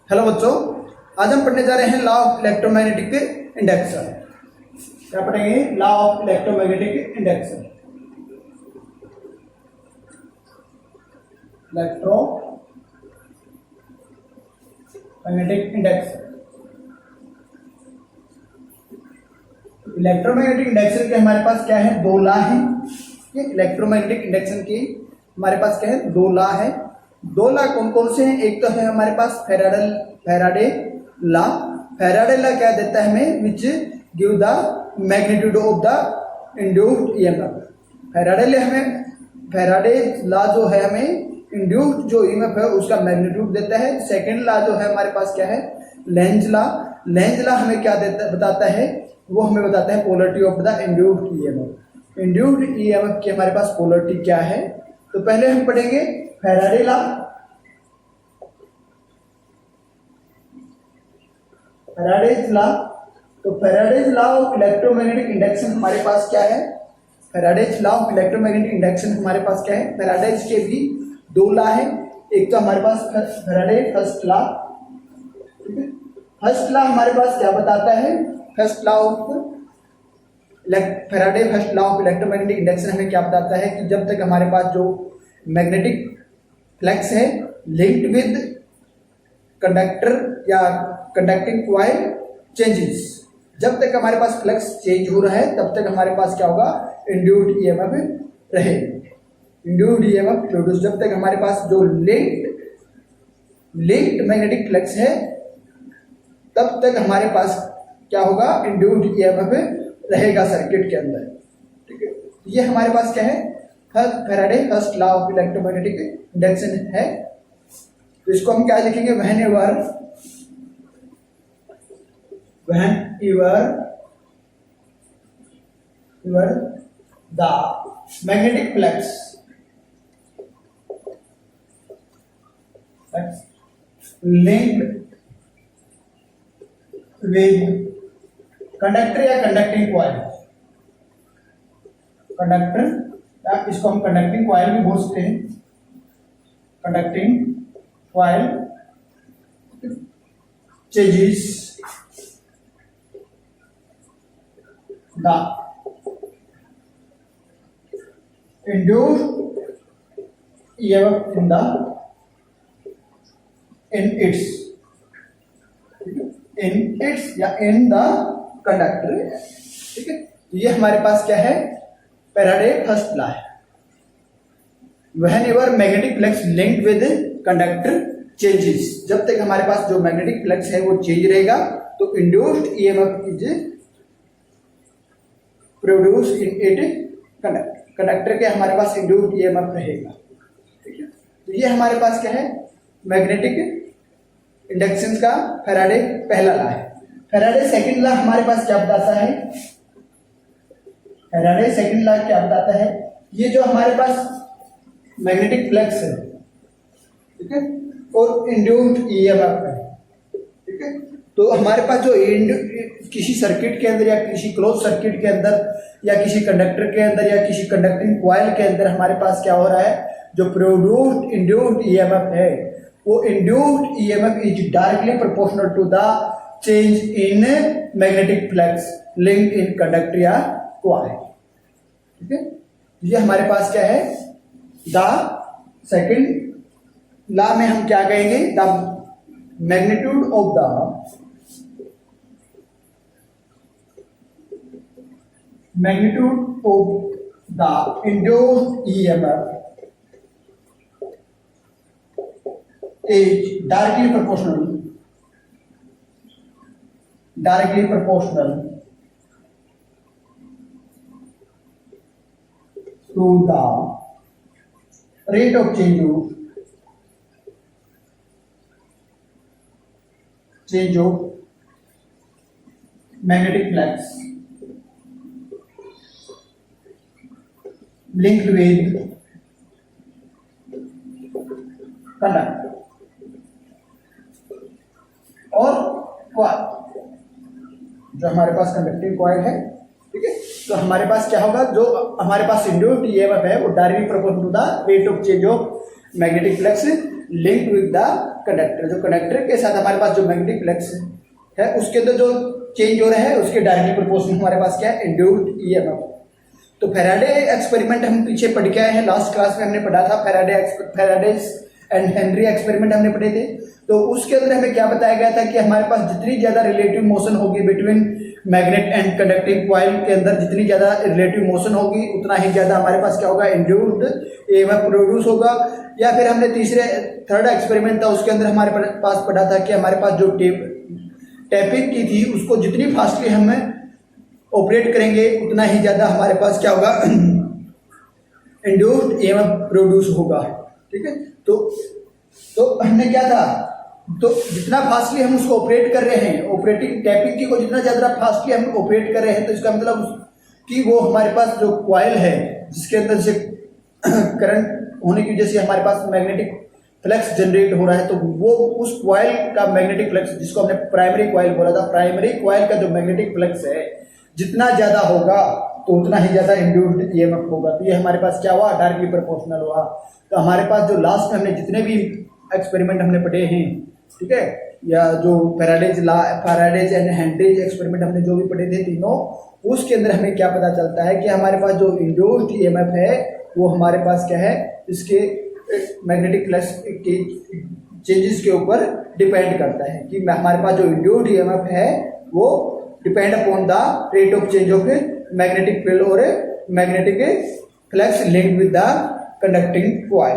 Hello बच्चों, आज हम पढ़ने जा रहे हैं लॉ ऑफ इलेक्ट्रोमैग्नेटिक इंडक्शन। क्या पढ़ेंगे? Law of electromagnetic induction. Electromagnetic induction. Electromagnetic induction के हमारे पास क्या है? दो लॉ हैं। इलेक्ट्रोमैग्नेटिक इंडक्शन की हमारे पास क्या है? दो लॉ है। दो लॉ कौन कौन से हैं? एक तो है हमारे पास फैराडे लॉ। फैराडे लॉ क्या देता है हमें? Which give the magnitude of the induced EMF. Faraday law जो है हमें इंड्यूस्ड जो ईएमएफ है उसका मैग्नीट्यूड देता है। सेकेंड लॉ जो है हमारे पास क्या है? Lenz law. लेंज लॉ हमें क्या बताता है? वो हमें बताता है polarity of the induced EMF. Induced EMF की हमारे पास पोलरिटी क्या है? तो पहले हम पढ़ेंगे फैराडे लॉ। Faraday's law. तो Faraday's law of electromagnetic induction हमारे पास क्या है? Faraday's law of electromagnetic induction हमारे पास क्या है? फैराडेज के भी दो लॉ है। एक तो हमारे पास फैराडे फर्स्ट लॉ। ठीक है, फर्स्ट लॉ हमारे पास क्या बताता है? First law of Faraday first law of electromagnetic induction हमें क्या बताता है कि जब तक हमारे पास जो मैग्नेटिक फ्लक्स है लिंक्ड विद कंडक्टर या कंडक्टिंग कॉइल चेंजेस, जब तक हमारे पास फ्लक्स चेंज हो रहा है तब तक हमारे पास क्या होगा? इंड्यूस्ड ईएमएफ रहेगा। इंड्यूस्ड ईएमएफ प्रोड्यूस जब तक हमारे पास जो लिंक्ड मैग्नेटिक फ्लक्स है तब तक हमारे पास क्या होगा? इंड्यूस्ड ईएमएफ रहेगा सर्किट के अंदर। ठीक है, ये हमारे पास क्या है? Faraday first law of electromagnetic induction है। तो इसको हम क्या लिखेंगे? whenever the magnetic flux linked with conductor या कंडक्टिंग कॉइल, कंडक्टर या इसको हम कंडक्टिंग कॉइल भी बोल सकते हैं। Conducting coil changes the induced EMF in its या in the कंडक्टर। ठीक है, ये हमारे पास क्या है? फैराडे फर्स्ट लॉ है। Whenever magnetic flux linked with conductor changes, जब तक हमारे पास जो मैग्नेटिक फ्लक्स है वो चेंज रहेगा तो induced EMF is produce in it conductor. Conductor के हमारे पास इंड्यूस्ड ईएमएफ रहेगा। ठीक है, तो ये हमारे पास क्या है? मैग्नेटिक इंडक्शन का फैराडे पहला लॉ है। फैराडे सेकंड लॉ हमारे पास क्या बताता है? फैराडे सेकंड लॉ क्या बताता है? ये जो हमारे पास मैग्नेटिक फ्लक्स है, ठीक है, और इंड्यूस्ड ईएमएफ है। ठीक है, तो हमारे पास जो किसी सर्किट के अंदर या किसी क्लोज सर्किट के अंदर या किसी कंडक्टर के अंदर या किसी कंडक्टिंग कॉइल के अंदर हमारे पास क्या हो रहा है? जो प्रोड्यूस्ड इंड्यूस्ड ईएमएफ है वो induced EMF is directly proportional to the change in magnetic flux linked in conductor या कॉइल। ठीक है, ये हमारे पास क्या है? द सेकंड लॉ में हम क्या कहेंगे? The magnitude of the induced EMF is directly proportional to the rate of change of magnetic flux linked with conductor और कॉइल। जो हमारे पास कंडक्टिंग कॉइल है, ठीक है, तो हमारे पास क्या होगा? जो हमारे पास इंड्यूस्ड ईएमएफ है वो directly proportional to the rate of change of magnetic flux linked with the conductor. जो कंडक्टर के साथ हमारे पास जो मैग्नेटिक फ्लक्स है उसके अंदर जो चेंज हो रहा है उसके डायरेक्टली प्रोपोर्शनल हमारे पास क्या है, इंड्यूस्ड ईएमएफ। तो फैराडे एक्सपेरिमेंट हम पीछे पढ़ के आए हैं, लास्ट क्लास में हमने पढ़ा था फैराडेज एंड हेनरी एक्सपेरिमेंट हमने पढ़े थे। तो उसके अंदर हमें क्या बताया गया था कि हमारे पास जितनी ज्यादा रिलेटिव मोशन होगी between magnet and conducting coil के अंदर, जितनी ज्यादा रिलेटिव मोशन होगी उतना ही ज्यादा हमारे पास क्या होगा, इंड्यूस्ड ईएमएफ प्रोड्यूस होगा। या फिर हमने थर्ड एक्सपेरिमेंट था उसके अंदर हमारे पास पढ़ा था कि हमारे पास जो टैपिंग की थी उसको जितनी फास्टली हमें ऑपरेट करेंगे उतना ही ज्यादा हमारे पास क्या होगा, इंड्यूस्ड ईएमएफ प्रोड्यूस होगा। ठीक है, तो हमने क्या था, तो जितना फास्टली हम उसको ऑपरेट कर रहे हैं, ऑपरेटिंग टैपिंग की को जितना ज्यादा फास्टली हम ऑपरेट कर रहे हैं, तो इसका मतलब कि वो हमारे पास जो कॉइल है जिसके अंदर से करंट होने की वजह से हमारे पास मैग्नेटिक फ्लक्स जनरेट हो रहा है, तो वो उस कॉइल का मैग्नेटिक फ्लक्स जिसको हमने प्राइमरी कॉइल बोला था, प्राइमरी कॉइल का जो मैग्नेटिक फ्लक्स है जितना ज्यादा होगा तो उतना ही ज्यादा इंड्यूस्ड ईएमएफ होगा। तो ये हमारे पास क्या हुआ, डायरेक्टली प्रोपोर्शनल हुआ। तो हमारे पास जो लास्ट में हमने जितने भी एक्सपेरिमेंट हमने पढ़े हैं, ठीक है, या जो फैराडेज एंड हेनरीज एक्सपेरिमेंट हमने जो भी पढ़े थे तीनों, उसके अंदर हमें क्या पता चलता है कि हमारे पास जो इंड्यूस्ड ईएमएफ है वो हमारे पास क्या है, इसके मैग्नेटिक फ्लक्स के चेंजेस के ऊपर डिपेंड करता है कि हमारे पास जो इंड्यूस्ड ईएमएफ है वो depend upon the rate of change of magnetic field और magnetic flux linked with the conducting coil.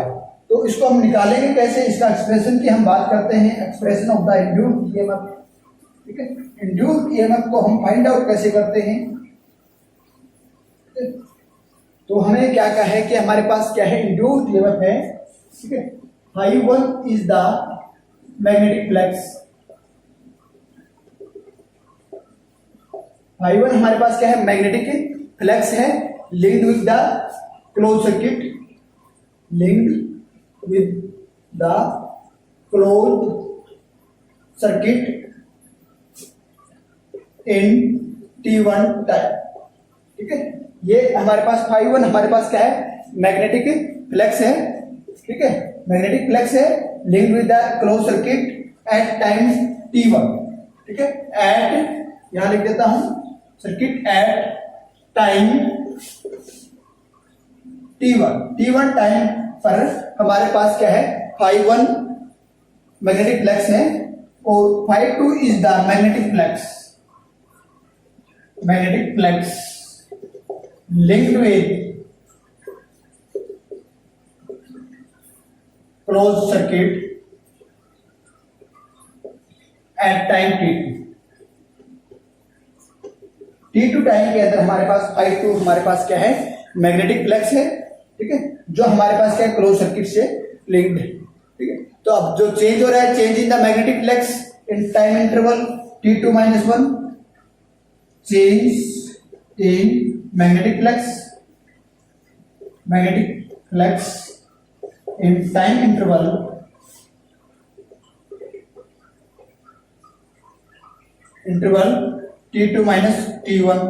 तो इसको हम निकालेंगे कैसे, इसका एक्सप्रेशन की हम बात करते हैं, expression of the induced EMF. ठीक है, इंड्यूस्ड ईएमएफ को हम फाइंड आउट कैसे करते हैं। तो हमें क्या कहा है कि हमारे पास क्या है, इंड्यूस्ड ईएमएफ है। ठीक है, ∅1 इज द मैग्नेटिक फ्लक्स। ∅1 हमारे पास क्या है, मैग्नेटिक फ्लक्स है, linked with the close circuit, linked with the closed circuit in T1 time. ठीक है, ये हमारे पास ∅1 हमारे पास क्या है, मैग्नेटिक फ्लक्स है। ठीक है, मैग्नेटिक फ्लक्स है linked with the close circuit at time T1। ठीक है, एट यहां लिख देता हूं, circuit at time T1 time पर हमारे पास क्या है, ∅1 मैग्नेटिक फ्लक्स है और ∅2 is the magnetic flux linked with close circuit at time T2 time के अंदर हमारे पास ∅2 हमारे पास क्या है, मैग्नेटिक फ्लक्स है। ठीक है, जो हमारे पास क्या है, क्लोज सर्किट से लिंक्ड है। ठीक है, तो अब जो चेंज हो रहा है, change in the magnetic flux in time interval T2-1, change in magnetic flux in time interval T2-T1।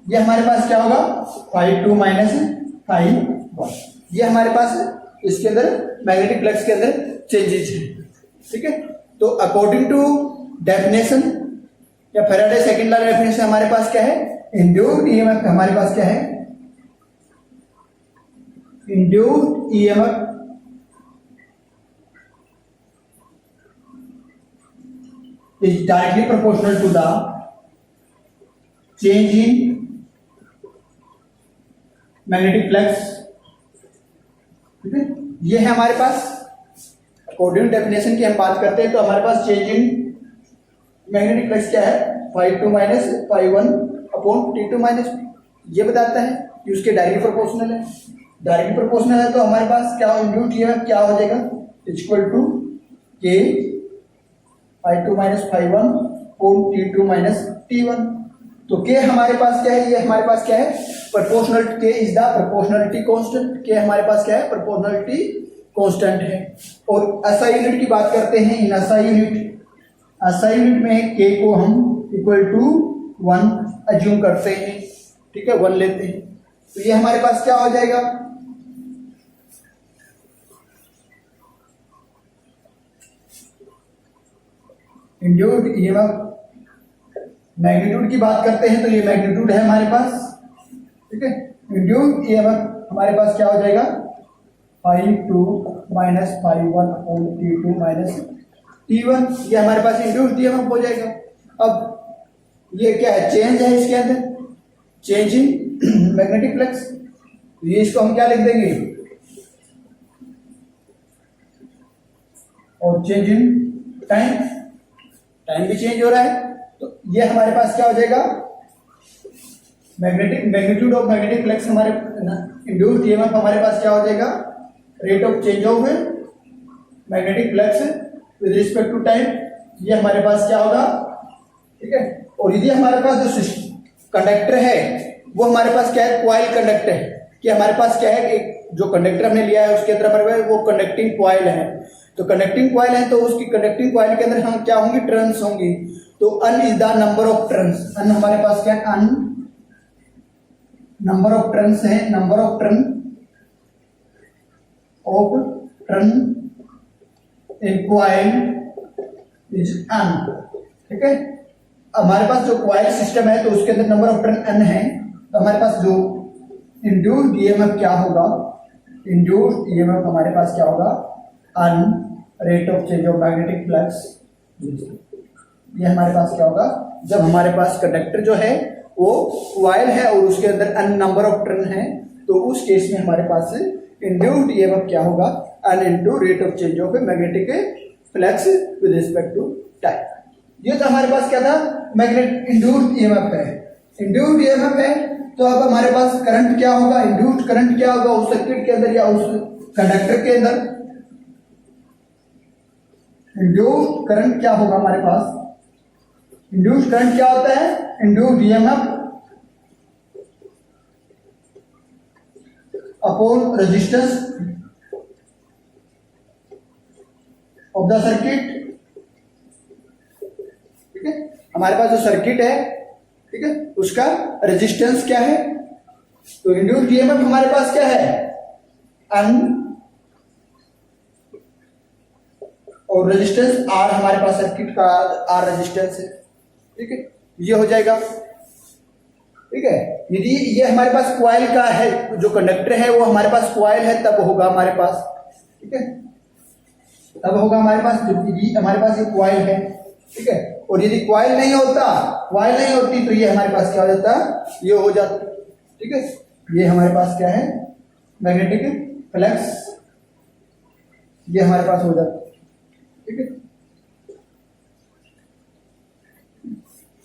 ये हमारे पास क्या होगा, ∅2 - ∅1। ये हमारे पास इसके अंदर मैग्नेटिक फ्लक्स के अंदर चेंजेस है। ठीक है, तो अकॉर्डिंग टू डेफिनेशन या फैराडे सेकंड लॉ डेफिनेशन हमारे पास क्या है, इंड्यूस्ड ईएमएफ हमारे पास क्या है, induced EMF is directly proportional to the change in magnetic flux। ठीक है, ये है हमारे पास अकॉर्डिंग डेफिनेशन की हम बात करते हैं, तो हमारे पास चेंज इन मैग्नेटिक फ्लक्स क्या है, ∅2 - ∅1 अपॉन T2 ये बताता है कि उसके डायरेक्टली प्रोपोर्शनल है। डायरेक्टली प्रोपोर्शनल है तो हमारे पास क्या इंड्यूस्ड ईएमएफ क्या हो जाएगा, equal to K ∅2 - ∅1 upon T2 - T1। तो K हमारे पास क्या है, ये हमारे पास क्या है, proportional, K is the proportionality constant. K हमारे पास क्या है, प्रोपोर्शनलिटी कांस्टेंट है। और SI यूनिट की बात करते हैं, इन SI यूनिट में K को हम इक्वल टू 1 अज्यूम करते हैं। ठीक है, 1 लेते हैं, तो ये हमारे पास क्या हो जाएगा, इंड्यूस्ड ईएमएफ मैग्नीट्यूड की बात करते हैं तो ये मैग्नीट्यूड है हमारे पास, ठीक है। इंड्यूस्ड ईएमएफ हमारे पास क्या हो जाएगा, φ2 minus φ1 upon t2 minus t1, ये हमारे पास इंड्यूस्ड ईएमएफ हो जाएगा। अब ये क्या है, चेंज है इसके अंदर, चेंज इन मैग्नेटिक फ्लक्स, ये इसको हम क्या लिख देंगे, और चेंज इन टाइम, टाइम भी चेंज हो रहा है, तो ये हमारे पास क्या हो जाएगा, मैग्नीट्यूड ऑफ मैग्नेटिक फ्लक्स हमारे इंड्यूस्ड ईएमएफ हमारे पास क्या हो जाएगा, rate of change of magnetic flux with respect to time, ये हमारे पास क्या होगा, ठीक है। और यदि हमारे पास जो कंडक्टर है वो हमारे पास क्या है, कॉइल कंडक्टर है, कि हमारे पास क्या है, एक जो कंडक्टर हमने लिया है उसके अंदर हमारे वो कंडक्टिंग कॉइल है, तो कंडक्टिंग कॉइल है तो उसकी कंडक्टिंग कॉइल के अंदर हम क्या होंगी, टर्न्स होंगी, तो N is the number of turns, N हमारे पास क्या है, अन नंबर ऑफ टर्न्स है, number of turn in coil is N, ठीक है। हमारे पास जो कॉइल सिस्टम है तो उसके अंदर नंबर ऑफ टर्न n है, तो हमारे पास जो इंड्यूस्ड ईएमएफ क्या होगा, इंड्यूस्ड ईएमएफ हमारे पास क्या होगा, N rate of change of magnetic flux, ये हमारे पास क्या होगा, जब हमारे पास कंडक्टर जो है वो कॉइल है और उसके अंदर n नंबर ऑफ टर्न है, तो उस केस में हमारे पास इंड्यूस्ड ईएमएफ क्या होगा, n into rate of change of magnetic flux with respect to time. ये तो हमारे पास क्या था, मैग्नेट इंड्यूस्ड ईएमएफ है, इंड्यूस्ड ईएमएफ है, तो अब हमारे पास करंट क्या होगा, इंड्यूस्ड करंट क्या होगा उस सर्किट के अंदर या उस कंडक्टर के अंदर, इंड्यूस्ड करंट क्या होगा हमारे पास, इंड्यूस्ड करंट क्या होता है, induced EMF upon resistance of the circuit, ठीक है। हमारे पास जो सर्किट है, ठीक है, उसका रेजिस्टेंस क्या है, तो इंड्यूस्ड ईएमएफ हमारे पास क्या है, अन, और रेजिस्टेंस आर हमारे पास सर्किट का आर रेजिस्टेंस है, ठीक है, ये हो जाएगा, ठीक है। यदि ये हमारे पास कॉइल का है, जो कंडक्टर है वो हमारे पास कॉइल है, तब होगा हमारे पास, ठीक है, तब होगा हमारे पास, यदि हमारे पास ये कॉइल है, ठीक है। और यदि कॉइल नहीं होता, कॉइल नहीं होती तो ये हमारे पास क्या हो जाता, ये हो जाता, ठीक है। ये हमारे पास क्या है, मैग्नेटिक फ्लक्स, ये हमारे पास हो जाता, ठीक है।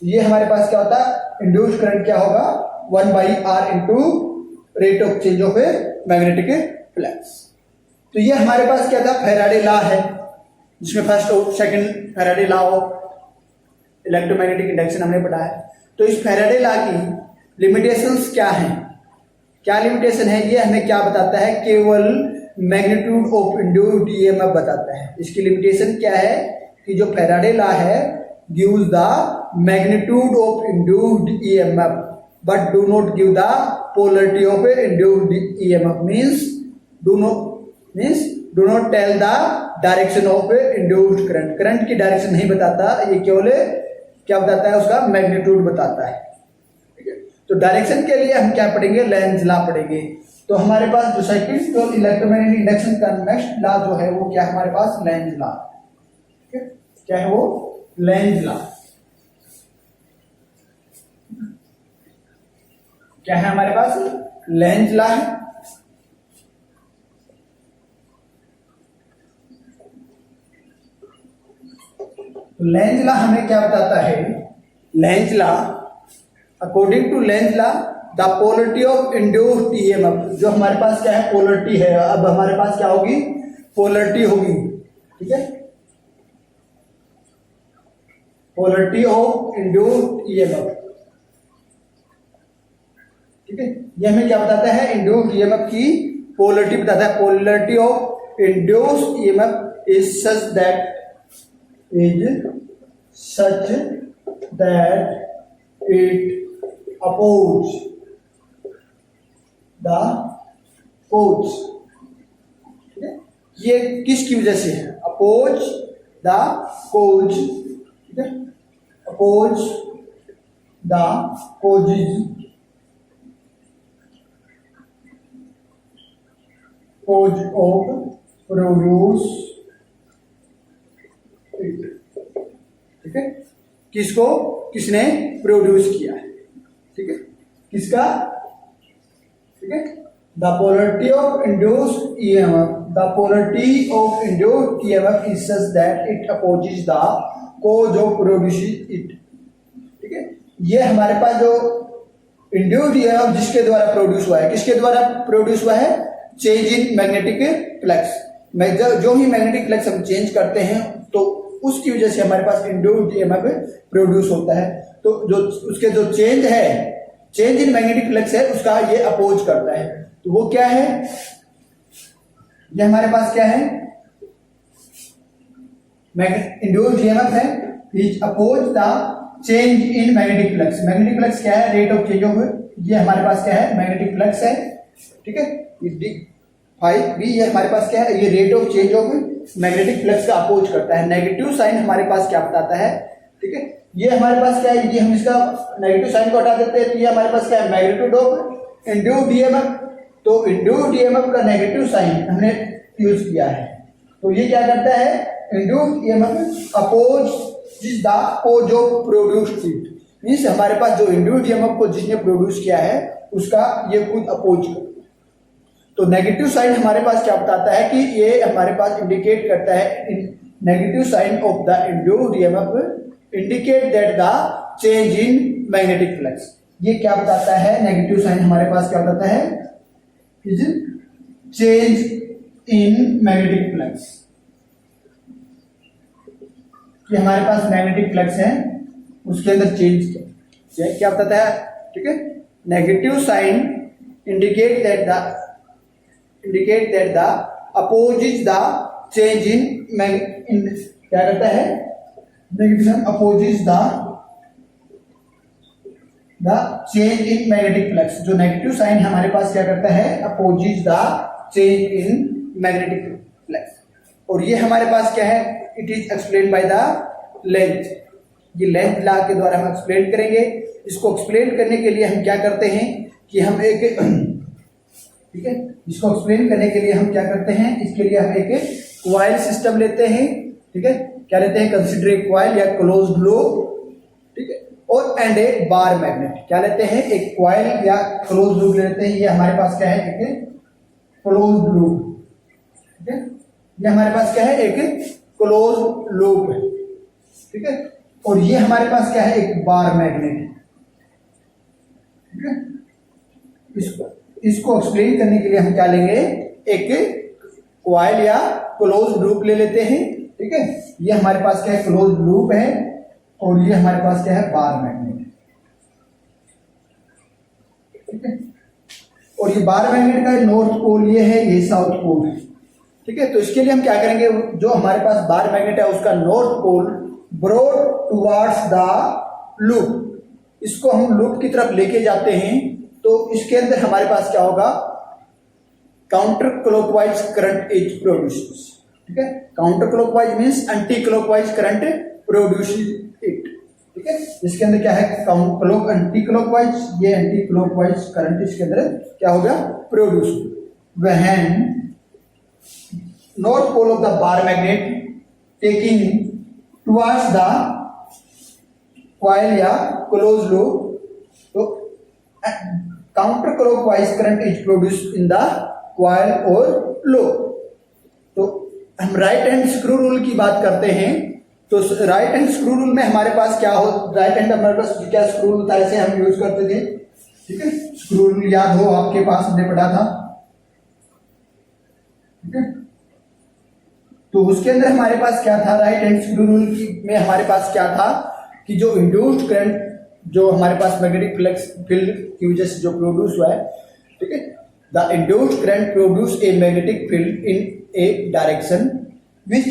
ये हमारे पास क्या होता है, इंड्यूस्ड करंट क्या होगा, 1/r into rate of change of magnetic flux. तो ये हमारे पास क्या था, फैराडे लॉ है, जिसमें फर्स्ट और second Faraday law of electromagnetic induction हमने पढ़ा है। तो इस फैराडे लॉ की लिमिटेशंस क्या हैं, क्या लिमिटेशन है, ये हमें क्या बताता है, केवल मैग्नीट्यूड ऑफ इंड्यूस्ड ईएमएफ बताता है। इसकी लिमिटेशन क्या है कि जो फैराडे लॉ है gives the magnitude of induced EMF but do not give the polarity of induced EMF, means do not tell the direction of induced current, current की direction नहीं बताता, ये केवल क्या बताता है, उसका मैग्नीट्यूड बताता है, ठीक है। तो डायरेक्शन के लिए हम क्या पढ़ेंगे, लेंज लॉ पढ़ेंगे। तो हमारे पास जो सर्किट और इलेक्ट्रोमैग्नेटिक इंडक्शन का नेक्स्ट लॉ जो है वो क्या है हमारे पास, लेंज लॉ, ठीक है, क्या है वो, लेंज लॉ। क्या है हमारे पास, लेंज लॉ है। लेंज लॉ हमें क्या बताता है, Lenz law, according to Lenz law the polarity of induced EMF, जो हमारे पास क्या है, पोलरिटी है, अब हमारे पास क्या होगी, पोलरिटी होगी, ठीक है, पोलरिटी ऑफ इंड्यूस्ड ईएमएफ, ठीक है। ये हमें क्या बताता है, इंड्यूस्ड ईएमएफ की पोलरिटी बताता है, polarity of induced EMF is such that it oppose the force, ठीक है। ये किसकी वजह से है, अपोज द कोज, ठीक है, oppose the cause of produce, ठीक है, किसको, किसने प्रोड्यूस किया है, ठीक है, किसका, ठीक है, the polarity of induced EMF, the polarity of induced EMF is such that it opposes the cause of producing it, ठीक है, ये हमारे पास जो इंड्यूस्ड ईएमएफ जिसके द्वारा प्रोड्यूस हुआ है, किसके द्वारा प्रोड्यूस हुआ है, चेंज इन मैग्नेटिक फ्लक्स, जो ही मैग्नेटिक फ्लक्स हम चेंज करते हैं तो उसकी वजह से हमारे पास इंड्यूस्ड ईएमएफ प्रोड्यूस होता है। तो जो उसके जो चेंज है, चेंज इन मैग्नेटिक फ्लक्स है, उसका ये अपोज करता है। तो वो क्या है, ये हमारे पास क्या है, इंड्यूस्ड ईएमएफ है, which oppose the change in magnetic flux. Magnetic flux क्या है, रेट ऑफ चेंज ऑफ, ये हमारे पास क्या है, मैग्नेटिक फ्लक्स है, ठीक है, फाइव भी ये हमारे पास क्या है, ये rate of change of magnetic flux का अपोज करता है। नेगेटिव साइन हमारे पास क्या बताता है, ठीक है, ये हमारे पास क्या है, ये हम इसका नेगेटिव साइन को हटा देते हैं तो ये हमारे पास क्या है, मैग्नीट्यूड ऑफ इंड्यूस्ड ईएमएफ। तो इंड्यूस्ड ईएमएफ का नेगेटिव साइन हमने यूज किया है, तो ये क्या करता है, induced EMF oppose the cause of produced it, means हमारे पास जो इंड्यूस्ड ईएमएफ को जिसने प्रोड्यूस किया है उसका ये खुद अपोज करता है। तो नेगेटिव साइन हमारे पास क्या बताता है कि ये हमारे पास इंडिकेट करता है, negative sign of the induced EMF indicate that the change in magnetic flux. ये क्या बताता है, नेगेटिव साइन हमारे पास क्या बताता है, चेंज इन मैग्नेटिक फ्लक्स। कि हमारे पास मैग्नेटिक फ्लक्स है, उसके अंदर चेंज क्या बताता है, ठीक है, negative sign indicate that the opposes the change in क्या करता है, negative sign opposes the change in magnetic flux. जो नेगेटिव साइन हमारे पास क्या करता है, opposes the change in magnetic flux. और ये हमारे पास क्या है, it is explain by the Lenz. ये लेंथ लॉ के द्वारा हम एक्सप्लेन करेंगे। इसको एक्सप्लेन करने के लिए हम क्या करते हैं कि हम एक, ठीक है, इसको एक्सप्लेन करने के लिए हम क्या करते हैं, इसके लिए हम एक कॉइल सिस्टम लेते हैं, ठीक है, क्या लेते हैं, कंसीडर ए कॉइल या क्लोज्ड लूप, ठीक है, और एंड ए बार मैग्नेट। क्या लेते हैं, एक कॉइल या क्लोज्ड लूप लेते हैं। ये हमारे पास क्या है, एक क्लोज्ड लूप, ठीक है, ये हमारे पास क्या है, एक क्लोज्ड लूप है, ठीक है, और ये हमारे पास क्या है, एक बार मैग्नेट है, ठीक है। इसको एक्सप्लेन करने के लिए हम क्या लेंगे, एक कॉइल या क्लोज लूप ले लेते हैं, ठीक है। ये हमारे पास क्या है, क्लोज लूप है, और ये हमारे पास क्या है, बार मैग्नेट है, ठीक है। और ये बार मैग्नेट का नॉर्थ पोल ये है, ये साउथ पोल है, ठीक है। तो इसके लिए हम क्या करेंगे, जो हमारे पास बार मैग्नेट है उसका north pole brought towards the loop, इसको हम लूप की तरफ लेके जाते हैं। तो इसके अंदर हमारे पास क्या होगा, counter clockwise current is produces, ठीक है। Counter clockwise means anti clockwise current produces it, ठीक है। इसके अंदर क्या है, एंटी क्लॉकवाइज, ये एंटी क्लॉकवाइज करंट इसके अंदर क्या होगा, produce. When north pole of the bar magnet taking towards the coil या क्लोज लूप, तो counter clockwise current is produce in the coil और लूप। तो हम राइट हैंड स्क्रू रूल की बात करते हैं। तो राइट हैंड स्क्रू रूल में हमारे पास क्या हो, राइट हैंड हमारे पास क्या स्क्रू रूल था, ऐसे हम यूज करते थे, ठीक है। स्क्रू रूल याद हो आपके पास, हमने पढ़ा था, ठीक है। तो उसके अंदर हमारे पास क्या था, राइट हैंड स्क्रू रूल में हमारे पास क्या था कि जो इंड्यूस्ड करंट जो हमारे पास मैग्नेटिक फ्लक्स फील्ड की वजह से जो प्रोड्यूस हुआ है, ठीक है, the induced current produce a magnetic field in a direction which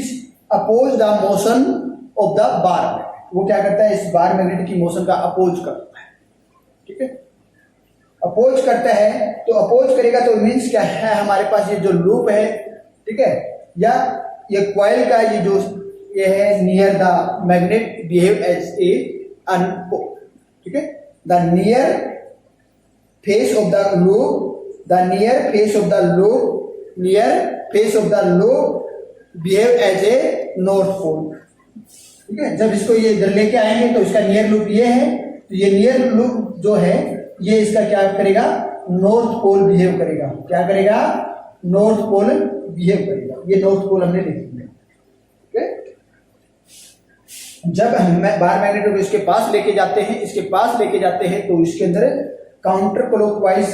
oppose the motion of the bar. वो क्या करता है, इस बार मैग्नेट की मोशन का अपोज करता है, ठीक है। अपोज करता है, तो अपोज करेगा तो मीन्स क्या है, हमारे पास ये जो लूप है, ठीक है, या ये कॉइल का ये जो ये है near the magnet behave as a N pole, ठीक है। The near face of the loop, the near face of the loop, near face of the loop behave as a north pole, ठीक है। जब इसको ये इधर लेके आएंगे तो इसका नियर लूप ये है, तो ये नियर लूप जो है ये इसका क्या करेगा, नॉर्थ पोल बिहेव करेगा। क्या करेगा, नॉर्थ पोल बिहेव करेगा। ये नॉर्थ पोल हमने लिख दिया, ठीक है। जब हम बार मैग्नेट को इसके पास लेके जाते हैं, इसके पास लेके जाते हैं तो इसके अंदर काउंटर क्लॉकवाइज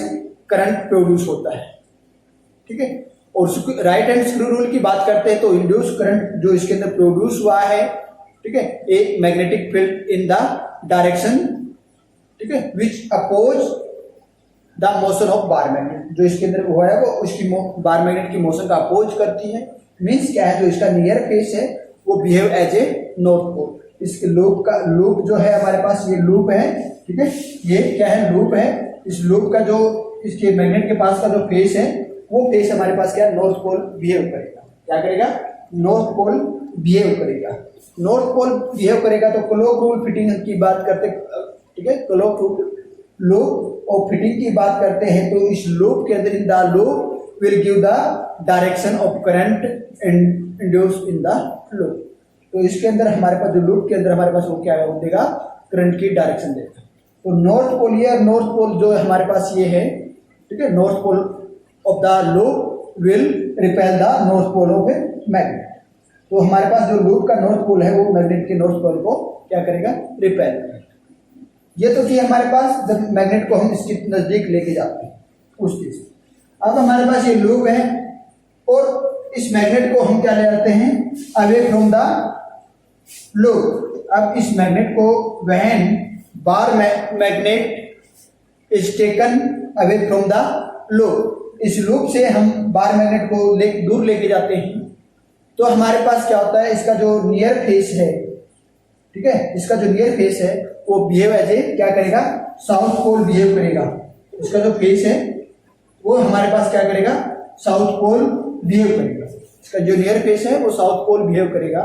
करंट प्रोड्यूस होता है, ठीक है। और राइट हैंड स्क्रू रूल की बात करते हैं तो इंड्यूस करंट जो इसके अंदर प्रोड्यूस हुआ है, ठीक है, एक magnetic field in the direction, ठीक है, which oppose the motion of bar magnet. जो इसके अंदर हुआ है वो उसकी बार मैग्नेट की मोशन का अपोज करती है। मीन्स क्या है, जो इसका नियर फेस है वो behave as a north pole. इस लूप का लूप जो है हमारे पास ये लूप है, ठीक है, ये क्या है, लूप है। इस लूप का जो इसके मैग्नेट के पास का जो फेस है वो फेस हमारे पास क्या है, नॉर्थ पोल बिहेव करेगा। क्या करेगा, नॉर्थ पोल बिहेव करेगा। नॉर्थ पोल बिहेव करेगा तो क्लॉक रूल फिटिंग की बात करते, ठीक है, क्लॉक लूप और फिटिंग की बात करते हैं तो इस लूप के अंदर इन the loop will give the direction of current induce in the loop. तो इसके अंदर हमारे पास जो लूप के अंदर हमारे पास वो क्या देगा, करंट की डायरेक्शन देगा। तो नॉर्थ पोल, ये नॉर्थ पोल जो हमारे पास ये है, ठीक है, north pole of the loop will repel the north pole of a magnet. तो हमारे पास जो लूप का नॉर्थ पोल है वो मैग्नेट के नॉर्थ पोल को क्या करेगा, रिपेल करेगा। ये तो कि हमारे पास जब मैग्नेट को हम इसके नजदीक लेके जाते हैं उस चीज। अब हमारे पास ये लूप है और इस मैग्नेट को हम क्या ले जाते हैं, अवे फ्रॉम द लूप। अब इस मैग्नेट को when bar magnet is taken away from the loop, इस लूप से हम बार मैग्नेट को दूर लेके जाते हैं तो हमारे पास क्या होता है, इसका जो नियर फेस है, ठीक है, इसका जो नियर फेस है वो बिहेव एज ए क्या करेगा, साउथ पोल बिहेव करेगा। इसका जो फेस है वो हमारे पास क्या करेगा, साउथ पोल बिहेव करेगा। इसका जो नियर फेस है वो साउथ पोल बिहेव करेगा,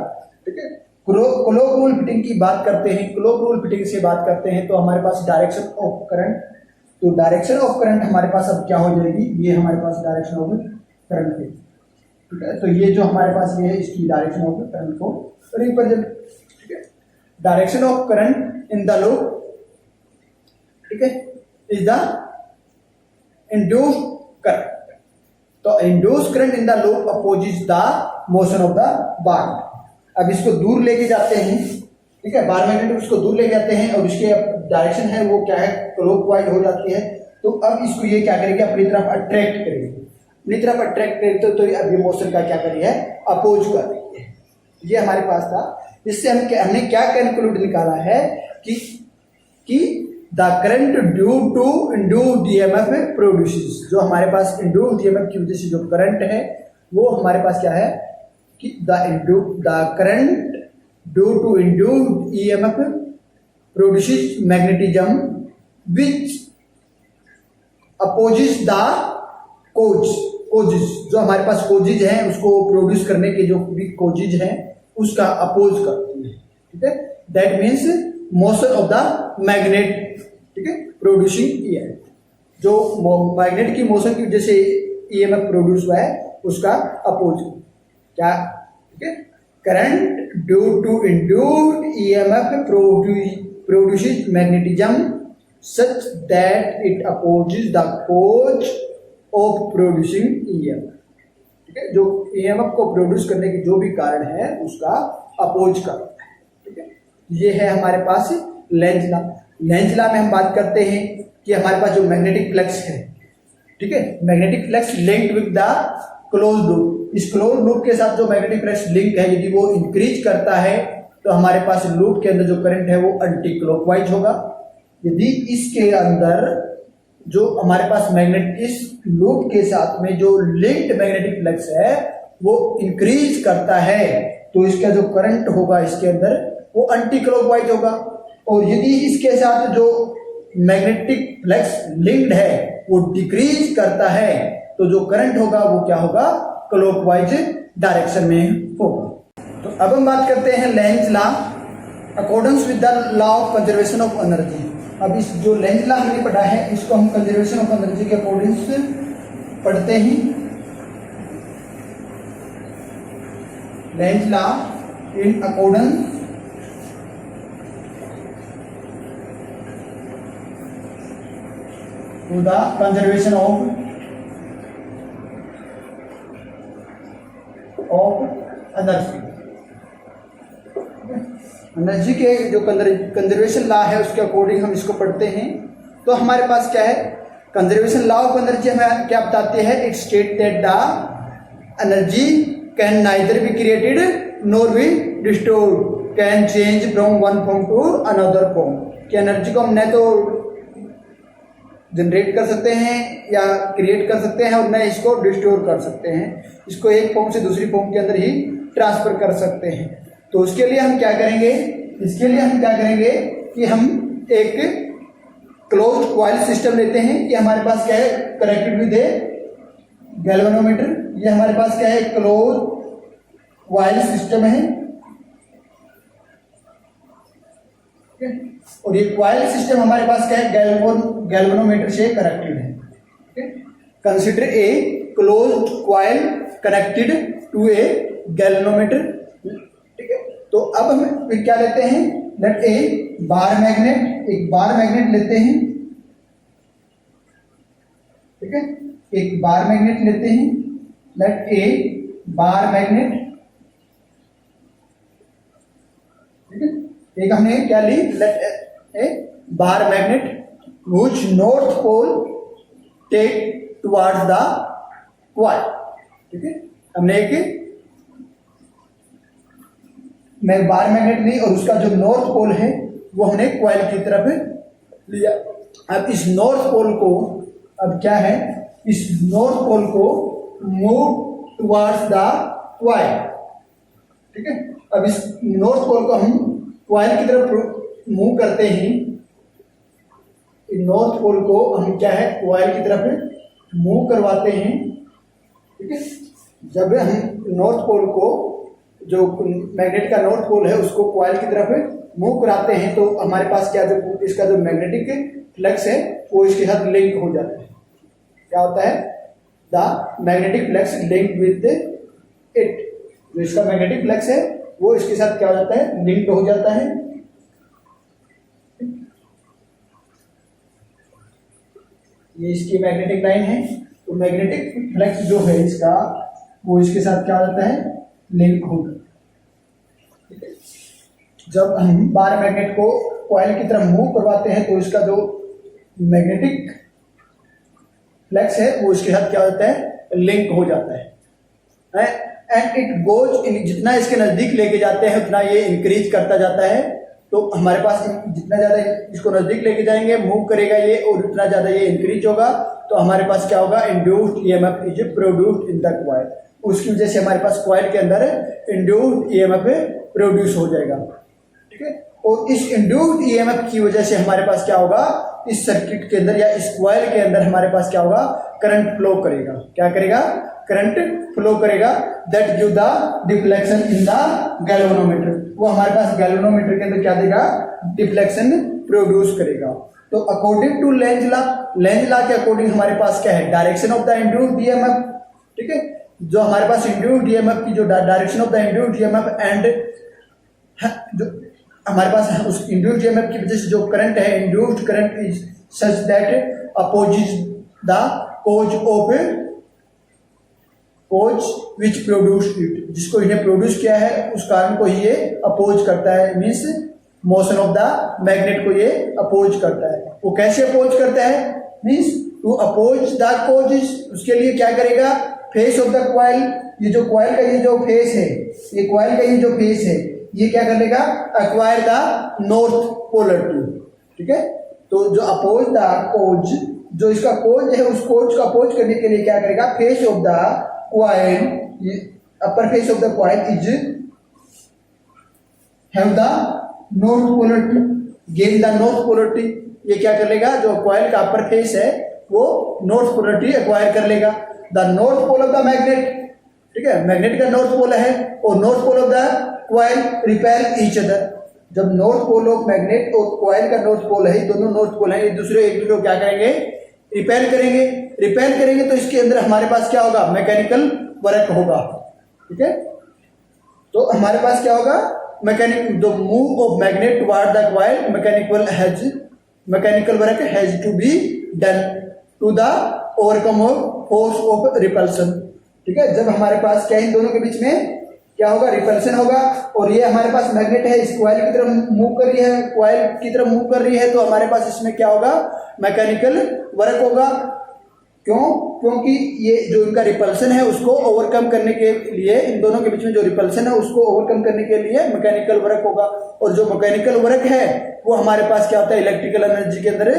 ठीक है। क्लॉक रूल फिटिंग की बात करते हैं, क्लॉक रूल फिटिंग से बात करते हैं तो हमारे पास डायरेक्शन ऑफ करंट, तो डायरेक्शन ऑफ करंट हमारे पास अब क्या हो जाएगी, ये हमारे पास डायरेक्शन ऑफ करंट है, ठीक है। तो ये जो हमारे पास ये है इसकी डायरेक्शन ऑफ करंट को रिप्रेजेंट, ठीक है। Direction of current in the loop, ठीक है, इज द इंड्यूस्ड करंट। तो induced current in the loop opposes the motion of the bar. अब इसको दूर लेके जाते हैं, ठीक है, बार मैग्नेट उसको दूर लेके जाते हैं और इसके डायरेक्शन है वो क्या है, क्लॉकवाइज हो जाती है। तो अब इसको ये क्या करेगी, अपनी तरफ अट्रैक्ट करेगी, अपनी तरफ अट्रैक्ट करेगी तो अब ये मोशन का क्या करी है, अपोज कर रही है। ये हमारे पास था। इससे हमने क्या कंक्लूड निकाला है कि the current due to induced EMF produces, जो हमारे पास इंड्यूस्ड ईएमएफ की वजह से जो करंट है वो हमारे पास क्या है कि the current due to induced EMF produces magnetism which opposes the causes, जो हमारे पास कोजेज हैं उसको प्रोड्यूस करने के जो भी कोजेज हैं उसका अपोज करती है, ठीक है। That means motion of the magnet, ठीक है, प्रोड्यूसिंग ईएमएफ, जो मैग्नेट की मोशन की वजह से ईएमएफ प्रोड्यूस हुआ है उसका अपोज क्या, ठीक है। Current due to induced EMF produces magnetism such that it opposes the cause of producing EMF, ठीक है। जो ईएमएफ को प्रोड्यूस करने की जो भी कारण है उसका अपोज करता है, ठीक है। ये है हमारे पास लेंज लॉ। लेंज लॉ में हम बात करते हैं कि हमारे पास जो मैग्नेटिक फ्लक्स है, ठीक है, magnetic flux linked with the close loop. इस क्लोज लूप के साथ जो मैग्नेटिक फ्लक्स लिंक है यदि वो इंक्रीज करता है तो हमारे पास लूप के अंदर जो करंट है वो एंटी क्लॉकवाइज होगा। यदि इसके अंदर जो हमारे पास मैग्नेट इस लूप के साथ में जो लिंक्ड मैग्नेटिक फ्लक्स है वो इंक्रीज करता है तो इसका जो करंट होगा इसके अंदर वो एंटी क्लॉकवाइज होगा। और यदि इसके साथ जो मैग्नेटिक फ्लक्स लिंक्ड है वो डिक्रीज करता है तो जो करंट होगा वो क्या होगा, क्लॉकवाइज डायरेक्शन में होगा। तो अब हम बात करते हैं Lenz law accordance with the law of conservation of energy. अब इस जो लेंज लॉ हमने पढ़ा है इसको हम कंजर्वेशन ऑफ एनर्जी के अकॉर्डिंग पढ़ते हैं। Lenz law in accordance to the conservation of energy. Energy के जो कंजर्वेशन लॉ है उसके अकॉर्डिंग हम इसको पढ़ते हैं। तो हमारे पास क्या है, कंजर्वेशन लॉ ऑफ एनर्जी हमें क्या बताती है, it state that the energy can neither be created nor be destroyed, can change from one form to another form. कि एनर्जी को हम न तो जनरेट कर सकते हैं या क्रिएट कर सकते हैं और न इसको डिस्टोर कर सकते हैं, इसको एक फॉर्म से दूसरी फॉर्म के अंदर ही ट्रांसफर कर सकते हैं। तो उसके लिए हम क्या करेंगे, इसके लिए हम क्या करेंगे कि हम एक क्लोज्ड कॉइल सिस्टम लेते हैं। ये हमारे पास क्या है, कनेक्टेड विद ए गैल्वेनोमीटर। ये हमारे पास क्या है, क्लोज्ड कॉइल सिस्टम है। और ये कॉइल सिस्टम हमारे पास क्या है, गैल्वेनोमीटर से कनेक्टेड है। Consider a closed coil connected to a galvanometer. ठीक है, तो अब हम फिर क्या लेते हैं, लेट ए बार मैग्नेट, एक बार मैग्नेट लेते हैं। ठीक है, एक बार मैग्नेट लेते हैं, लेट ए बार मैग्नेट। ठीक है, एक हमने क्या ली, let a bar magnet which north pole take towards the coil. ठीक है, हमने एक बार मैग्नेट ली और उसका जो नॉर्थ पोल है वो हमने कॉइल की तरफ लिया। अब इस नॉर्थ पोल को, अब क्या है, इस नॉर्थ पोल को मूव टुवर्ड्स द कॉइल। ठीक है, अब इस नॉर्थ पोल को हम कॉइल की तरफ मूव करते हैं। नॉर्थ पोल को हम क्या है, कॉइल की तरफ मूव करवाते हैं। ठीक है, जब हम नॉर्थ पोल को, जो मैग्नेट का नॉर्थ पोल है उसको कॉइल की तरफ मूव कराते हैं तो हमारे पास क्या, जो इसका जो मैग्नेटिक फ्लक्स है वो इसके साथ लिंक हो जाता है। क्या होता है, the magnetic flux link with it. जो इसका मैग्नेटिक फ्लक्स है वो इसके साथ क्या हो जाता है, लिंक हो जाता है। ये इसकी मैग्नेटिक लाइन है, तो मैग्नेटिक फ्लक्स जो है इसका वो इसके साथ क्या हो जाता है, लिंक होगा। जब हम बार मैग्नेट को कॉइल की तरफ मूव करवाते हैं तो इसका जो मैग्नेटिक फ्लक्स है वो इसके साथ क्या होता है, लिंक हो जाता है। एंड इट गोज इन, जितना इसके नजदीक लेके जाते हैं उतना ये इंक्रीज करता जाता है। तो हमारे पास जितना ज्यादा इसको नजदीक लेके जाएंगे, मूव करेगा ये, और उतना ज्यादा ये इंक्रीज होगा, तो हमारे पास क्या होगा, induced EMF is produced in the coil. उसकी वजह से हमारे पास कॉइल के अंदर इंड्यूस्ड ईएमएफ प्रोड्यूस हो जाएगा। ठीक है, और इस इंड्यूस्ड ईएमएफ की वजह से हमारे पास क्या होगा, इस सर्किट के अंदर या इस कॉइल के अंदर हमारे पास क्या होगा, करंट फ्लो करेगा। क्या करेगा, करंट फ्लो करेगा। That give the deflection in the galvanometer. वो हमारे पास गैल्वेनोमीटर के अंदर क्या देगा, डिफ्लेक्शन प्रोड्यूस करेगा। तो according to Lenz law, Lenz law के अकॉर्डिंग हमारे पास क्या है, direction of the induced EMF. ठीक है, जो हमारे पास इंड्यूस्ड ईएमएफ की जो direction of the induced EMF and जो हमारे पास उस इंड्यूस्ड ईएमएफ की वजह से जो करंट है, induced current is such that opposes the cause of cause which produced it. जिसको इन्हें प्रोड्यूस किया है उस कारण को ही ये अपोज करता है, means motion of the magnet को ये अपोज करता है। वो कैसे अपोज करता है, means to oppose the cause, उसके लिए क्या करेगा, फेस ऑफ द कॉइल। ये जो कॉइल का ये जो फेस है, ये कॉइल का ये जो फेस है, ये क्या कर लेगा, अक्वायर द नॉर्थ पोलरिटी। ठीक है, तो जो अपोज द कोज, जो इसका कोज है उस कोज को अपोज करने के लिए क्या करेगा, face of the coil, upper face of the coil is have the north polarity, gain the north polarity. ये क्या कर लेगा, जो कॉइल का अपर फेस है वो नॉर्थ पोलरिटी एक्वायर कर लेगा। The north pole of the magnet, ठीक है, मैग्नेट का नॉर्थ पोल है, और north pole of the coil repel each other. जब नॉर्थ पोल ऑफ मैग्नेट और कॉइल का नॉर्थ पोल है, दोनों नॉर्थ पोल है, एक दूसरे को क्या करेंगे, रिपेल करेंगे। रिपेल करेंगे तो इसके अंदर हमारे पास क्या होगा, मैकेनिकल वर्क होगा। ठीक है, तो हमारे पास क्या होगा, mechanic the move of magnet toward the coil mechanical work has to be done to the overcome of force of repulsion. ठीक है, जब हमारे पास क्या इन दोनों के बीच में क्या होगा, रिपल्सन होगा, और ये हमारे पास मैग्नेट है, इस कॉइल की तरफ मूव कर रही है, कॉइल की तरफ मूव कर रही है, तो हमारे पास इसमें क्या होगा, मैकेनिकल वर्क होगा। क्यों, क्योंकि ये जो इनका रिपल्सन है उसको ओवरकम करने के लिए, इन दोनों के बीच में जो रिपल्सन है उसको ओवरकम करने के लिए मैकेनिकल वर्क होगा। और जो मैकेनिकल वर्क है वो हमारे पास क्या होता है, इलेक्ट्रिकल एनर्जी के अंदर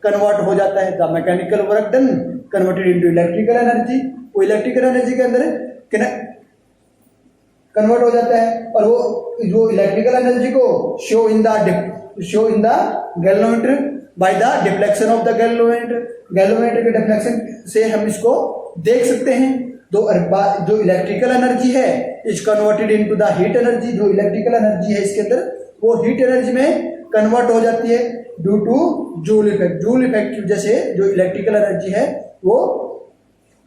कन्वर्ट हो जाता है। The mechanical work done converted into electrical energy, वो इलेक्ट्रिकल एनर्जी के अंदर कन्वर्ट हो जाता है। और वो जो इलेक्ट्रिकल एनर्जी को show in the galvanometer by the deflection of the galvanometer के डिफ्लेक्शन से हम इसको देख सकते हैं। जो इलेक्ट्रिकल एनर्जी है is converted into the heat energy, जो इलेक्ट्रिकल एनर्जी है इसके अंदर वो हीट एनर्जी में कन्वर्ट हो जाती है due two joule effect. Joule effect की वजह से जो इलेक्ट्रिकल एनर्जी है वो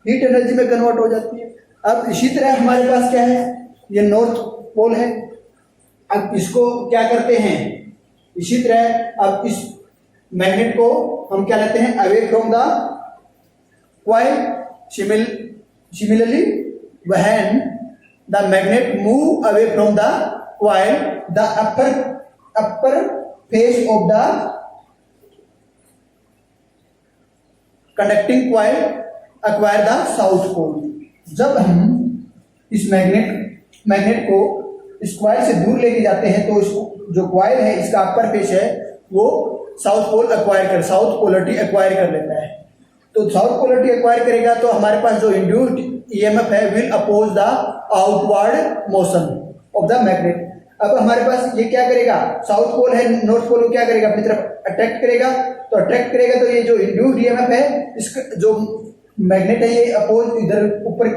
हीट एनर्जी में कन्वर्ट हो जाती है। अब इसी तरह हमारे पास क्या है, ये नॉर्थ पोल है, अब इसको क्या करते हैं, इसी तरह अब इस मैग्नेट को हम क्या लेते हैं, away from the coil. Similarly when the magnet move away from the coil, the upper face of the conducting coil acquire the south pole. जब हम इस मैग्नेट को इस कॉइल से दूर लेके जाते हैं तो इसको जो कॉइल है इसका अपर फेस है वो साउथ पोलरिटी एक्वायर कर लेता है। तो साउथ पोलरिटी एक्वायर करेगा तो हमारे पास जो इंड्यूस्ड ईएमएफ है will oppose the outward motion of the magnet. अब हमारे पास ये क्या करेगा, साउथ पोल है, नॉर्थ पोल को क्या करेगा, अपनी तरफ अट्रैक्ट करेगा। तो अट्रैक्ट करेगा तो ये जो इंड्यूस्ड ईएमएफ है, इसका जो मैग्नेट है ये अपोज इधर ऊपर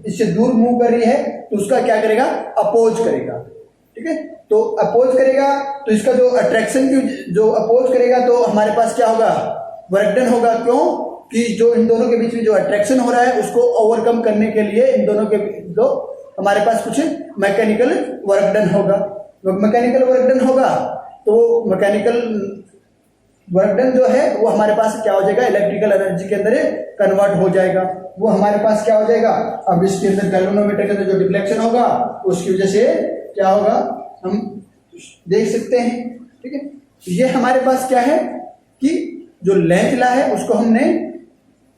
इससे दूर मूव कर रही है तो उसका क्या करेगा, अपोज करेगा। ठीक है, तो अपोज करेगा तो इसका जो अट्रैक्शन की जो अपोज करेगा तो हमारे पास क्या होगा, वर्क डन होगा। क्यों कि जो इन दोनों के बीच में जो अट्रैक्शन हो रहा है उसको ओवरकम करने के लिए इन दोनों के जो हमारे पास कुछ मैकेनिकल वर्क डन होगा। मैकेनिकल वर्क डन होगा तो मैकेनिकल वर्क डन जो है वो हमारे पास क्या हो जाएगा, इलेक्ट्रिकल एनर्जी के अंदर कन्वर्ट हो जाएगा। वो हमारे पास क्या हो जाएगा, अब इसके अंदर गैल्वेनोमीटर के अंदर जो डिफ्लेक्शन होगा उसकी वजह से क्या होगा हम देख सकते हैं। ठीक है, ये हमारे पास क्या है कि जो लेंथ ला है उसको हमने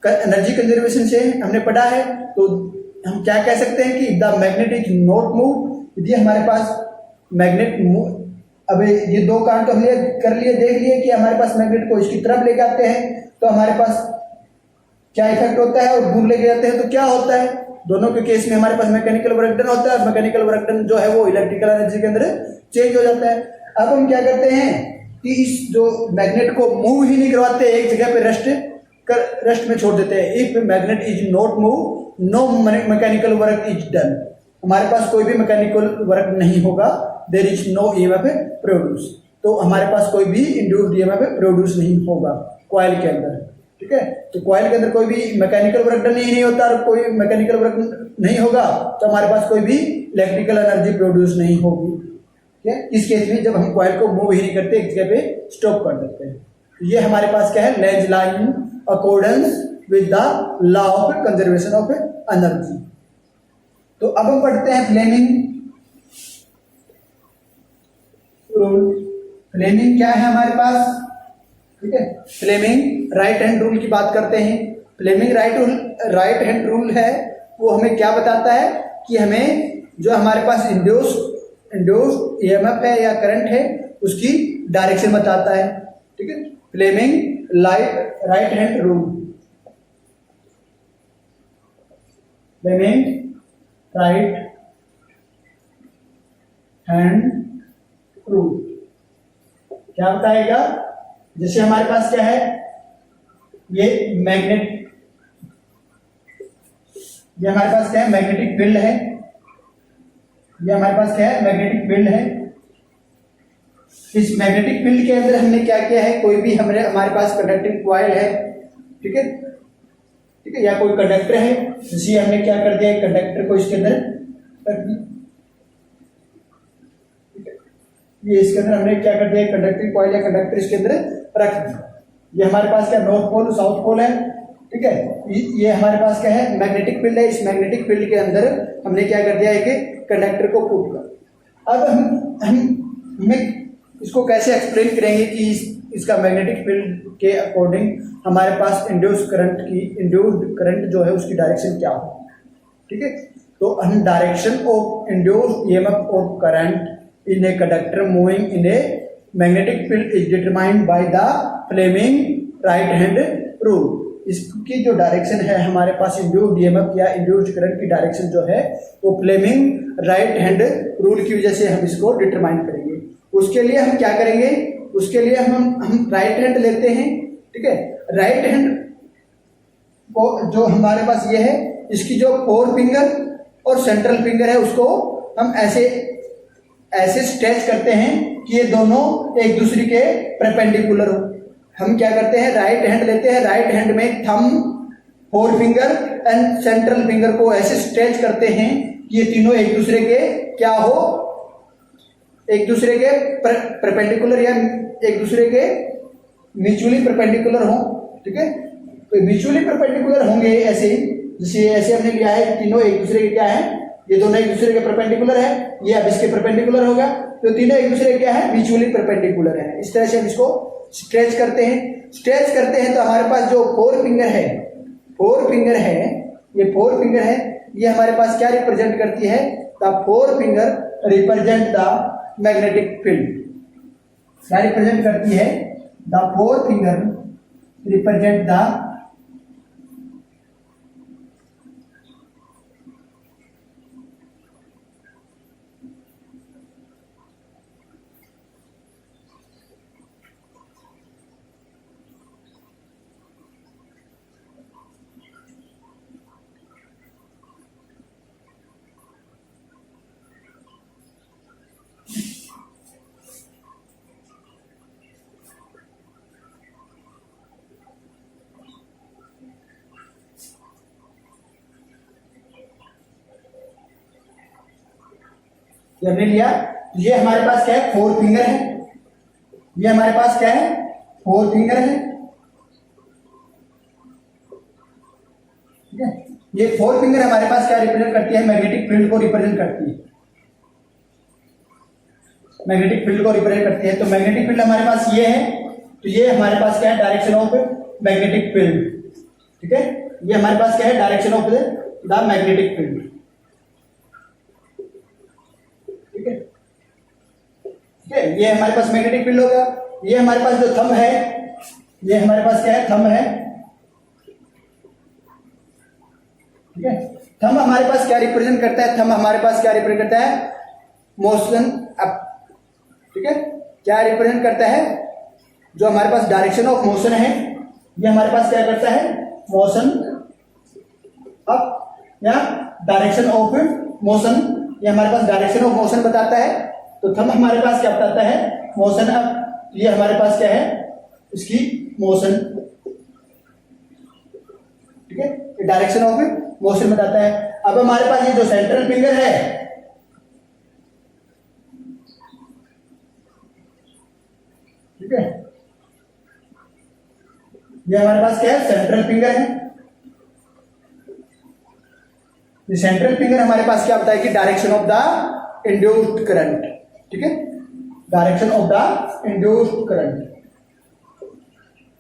एनर्जी कंजर्वेशन से हमने पढ़ा है। तो हम क्या कह सकते हैं कि the magnet is not move. यदि हमारे पास मैग्नेट मूव, अब ये दो कारण तो हमने कर लिए, देख लिए कि हमारे पास मैग्नेट को इसकी तरफ लेके आते हैं तो हमारे पास क्या इफेक्ट होता है, और दूर लेके जाते हैं तो क्या होता है। दोनों के केस में हमारे पास मैकेनिकल वर्क डन होता है, मैकेनिकल वर्क डन जो है वो इलेक्ट्रिकल एनर्जी के अंदर चेंज हो जाता है। अब हम क्या करते हैं कि इस जो मैग्नेट को मूव ही नहीं करवाते, एक जगह पे रेस्ट में छोड़ देते हैं। If magnet is not move no mechanical work is done, हमारे पास कोई भी मैकेनिकल वर्क नहीं होगा। There is no EMF produce, तो हमारे पास कोई भी इंड्यूस्ड ईएमएफ प्रोड्यूस नहीं होगा कॉइल के अंदर। ठीक है, तो कॉइल के अंदर कोई भी मैकेनिकल वर्क डन ही नहीं होता, और कोई मैकेनिकल वर्क नहीं होगा तो हमारे पास कोई भी इलेक्ट्रिकल एनर्जी प्रोड्यूस नहीं होगी। ठीक है, इस केस में जब हम कॉइल को मूव ही नहीं करते, एक जगह पे स्टॉप कर देते हैं। ये हमारे पास क्या है, Lenz law in accordance with the law of conservation of energy. तो अब हम पढ़ते हैं फ्लेमिंग रूल। फ्लेमिंग क्या है हमारे पास, ठीक है, फ्लेमिंग राइट हैंड रूल की बात करते हैं। फ्लेमिंग राइट हैंड रूल है वो हमें क्या बताता है कि हमें जो हमारे पास इंड्यूस्ड ईएमएफ है या करंट है उसकी डायरेक्शन बताता है। ठीक है, Fleming right hand rule. Fleming right hand rule क्या बताएगा, जैसे हमारे पास क्या है, ये हमारे पास क्या है, मैग्नेटिक फील्ड है। ये हमारे पास क्या है, मैग्नेटिक फील्ड है। इस मैग्नेटिक फील्ड के अंदर हमने क्या किया है, कोई भी हमारे पास कंडक्टिंग कॉइल है, ठीक है, ठीक है, या कोई कंडक्टर है, जिसे हमने क्या कर दिया, कंडक्टर को इसके अंदर रख दिया। ये इसके अंदर हमने क्या कर दिया, कंडक्टिंग कॉइल या कंडक्टर इसके अंदर रख दिया। ये हमारे पास क्या नॉर्थ पोल साउथ पोल है, ठीक है। ये हमारे पास क्या है, मैग्नेटिक फील्ड है। इस मैग्नेटिक फील्ड के अंदर हमने क्या कर दिया, एक कंडक्टर को पुट कर। अब हमें इसको कैसे एक्सप्लेन करेंगे कि इसका मैग्नेटिक फील्ड के अकॉर्डिंग हमारे पास इंड्यूस्ड करंट जो है उसकी डायरेक्शन क्या हो, ठीक है। तो हम direction of induced EMF of current in a conductor moving in a magnetic field is determined by the Fleming right hand rule। इसकी जो डायरेक्शन है हमारे पास इंड्यूस्ड ईएमएफ या इंड्यूस्ड करंट की डायरेक्शन जो है वो फ्लेमिंग राइट हैंड रूल की वजह से हम इसको डिटरमाइन करेंगे। उसके लिए हम क्या करेंगे, उसके लिए हम राइट हैंड लेते हैं, ठीक है। राइट हैंड को जो हमारे पास ये है, इसकी जो फोर फिंगर और सेंट्रल फिंगर है उसको हम ऐसे स्ट्रेच करते हैं कि ये दोनों एक दूसरे के परपेंडिकुलर हो। हम क्या करते हैं, राइट हैंड लेते हैं, राइट हैंड में thumb, four finger and central finger को ऐसे स्ट्रेच करते हैं कि ये तीनों एक दूसरे के क्या हो, एक दूसरे के परपेंडिकुलर या एक दूसरे के म्यूचुअली परपेंडिकुलर हो, ठीक है। तो म्यूचुअली परपेंडिकुलर होंगे ऐसे, जैसे ऐसे हमने लिया है, तीनों एक दूसरे के क्या है, ये दोनों एक दूसरे के परपेंडिकुलर है, ये अब इसके परपेंडिकुलर होगा, तो तीनों एक दूसरे के क्या है, म्यूचुअली परपेंडिकुलर है। इस तरह से हम इसको स्ट्रेच करते हैं। स्ट्रेच करते हैं तो हमारे पास जो फोर फिंगर है, ये फोर फिंगर है, ये हमारे पास क्या रिप्रेजेंट करती है, the four finger represent the magnetic field. क्या रिप्रेजेंट करती है, the four finger represent the ये हमने लिया। ये हमारे पास क्या है, फोर फिंगर है, ये हमारे पास क्या है, फोर फिंगर है, ठीक है। ये फोर फिंगर हमारे पास क्या रिप्रेजेंट करती है, मैग्नेटिक फील्ड को रिप्रेजेंट करती है, मैग्नेटिक फील्ड को रिप्रेजेंट करती है। तो मैग्नेटिक फील्ड हमारे पास ये है, तो ये हमारे पास क्या है, डायरेक्शन ऑफ मैग्नेटिक फील्ड, ठीक है। ये हमारे पास क्या है, direction of the magnetic field, ठीक है, ठीक है। ये हमारे पास मैग्नेटिक फील्ड होगा। ये हमारे पास जो थंब है, ये हमारे पास क्या है, थंब है, ठीक है। थंब हमारे पास क्या रिप्रेजेंट करता है, थंब हमारे पास क्या रिप्रेजेंट करता है, मोशन अप, ठीक है। क्या रिप्रेजेंट करता है, जो हमारे पास डायरेक्शन ऑफ मोशन है, ये हमारे पास क्या करता है, मोशन अप या डायरेक्शन ऑफ मोशन, ये हमारे पास डायरेक्शन ऑफ मोशन बताता है। तो थंब हमारे पास क्या बताता है, मोशन अप, ये हमारे पास क्या है, इसकी मोशन, ठीक है, डायरेक्शन ऑफ मोशन बताता है। अब हमारे पास ये जो सेंट्रल फिंगर है, ठीक है, ये हमारे पास क्या है, सेंट्रल फिंगर है। ये सेंट्रल फिंगर हमारे पास क्या बताया कि direction of the induced current, ठीक है, direction of the induced current,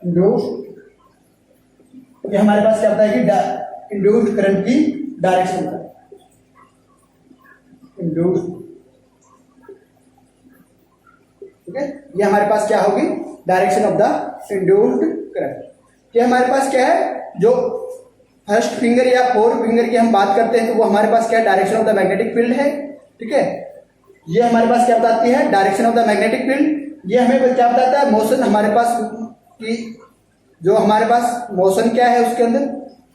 induced, ये हमारे पास क्या बताया कि इंड्यूस्ड करंट की डायरेक्शन का, इंड्यूस्ड, ठीक है। ये हमारे पास क्या होगी, direction of the induced current. ये हमारे पास क्या है, जो फर्स्ट फिंगर या फोर फिंगर की हम बात करते हैं तो वो हमारे पास क्या, direction of the magnetic field है, ठीक है। ये हमारे पास क्या बताती है, direction of the magnetic field. ये हमें क्या बताता है, मोशन हमारे पास की, जो हमारे पास मोशन क्या है उसके अंदर,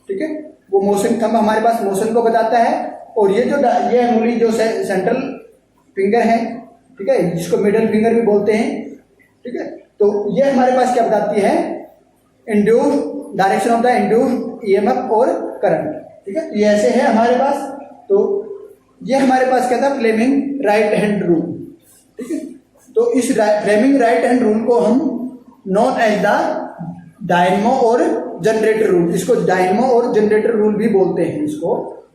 ठीक है, वो मोशन थंब हमारे पास मोशन को बताता है। और ये ये अंगुली जो सेंट्रल फिंगर है, ठीक है, जिसको मिडिल फिंगर भी बोलते हैं, ठीक है, तो ये हमारे पास क्या बताती है, induced direction of the induced EMF और करंट, ठीक है। ये ऐसे है हमारे पास। तो ये हमारे पास क्या था, फ्लेमिंग राइट हैंड रूल, ठीक है। तो इस फ्लेमिंग राइट हैंड रूल को हम नोन एज द डायनेमो और जनरेटर रूल, इसको डायनेमो और जनरेटर रूल भी बोलते हैं। इसको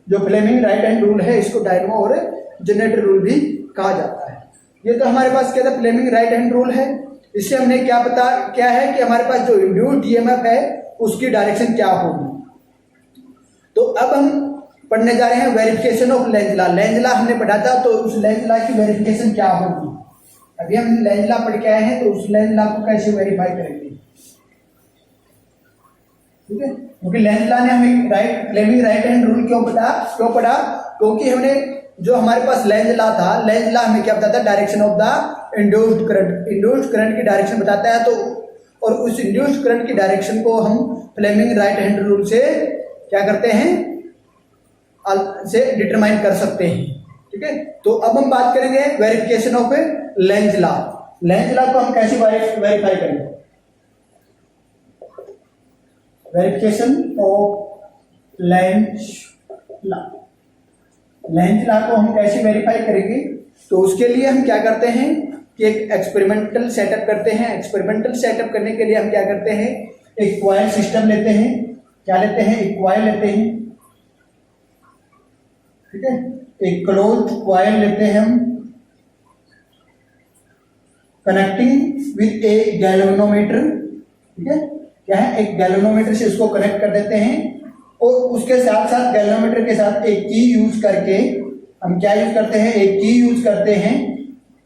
जो फ्लेमिंग राइट हैंड रूल है इसको डायनेमो और जनरेटर रूल भी कहा जाता है। ये तो हमारे पास क्या था, फ्लेमिंग राइट हैंड रूल है। इससे हमने क्या है कि हमारे पास जो इंड्यूस्ड ईएमएफ है उसकी डायरेक्शन क्या होगी। तो अब हम पढ़ने जा रहे हैं verification of length law. Lenz law हमने पढ़ा था, तो उस लेंज लॉ की वेरिफिकेशन क्या होगी। अभी हम लेंज लॉ पढ़ के आए हैं, तो उस लेंज लॉ को कैसे वेरीफाई करेंगे, ठीक है। क्योंकि लेंज लॉ ने हमें फ्लेमिंग राइट हैंड रूल क्यों पढ़ा, क्योंकि हमने जो हमारे पास लेंज लॉ था, लेंज लॉ हमें क्या बताता है, direction of the induced current की डायरेक्शन बताता है। तो और उस इंड्यूस्ड करंट की डायरेक्शन को हम फ्लेमिंग राइट हैंड रूल से क्या करते हैं, से डिटरमाइन कर सकते हैं, ठीक है। तो अब हम बात करेंगे verification of length law. Lenz law को हम कैसे वेरीफाई करेंगे, verification of length law. Lenz law को हम कैसे वेरीफाई करेंगे, तो उसके लिए हम क्या करते हैं कि एक एक्सपेरिमेंटल सेटअप करते हैं। एक्सपेरिमेंटल सेटअप करने के लिए हम क्या करते हैं, एक कॉइल सिस्टम लेते हैं। क्या लेते हैं, एक कॉइल लेते हैं, ठीक है, एक क्लोज्ड कॉइल लेते हैं हम, कनेक्टिंग विद ए गैल्वेनोमीटर, ठीक है, क्या है, एक गैल्वेनोमीटर से उसको कनेक्ट कर देते हैं। और उसके साथ साथ गैल्वेनोमीटर के साथ एक की यूज करके हम क्या यूज करते हैं, एक की यूज करते हैं।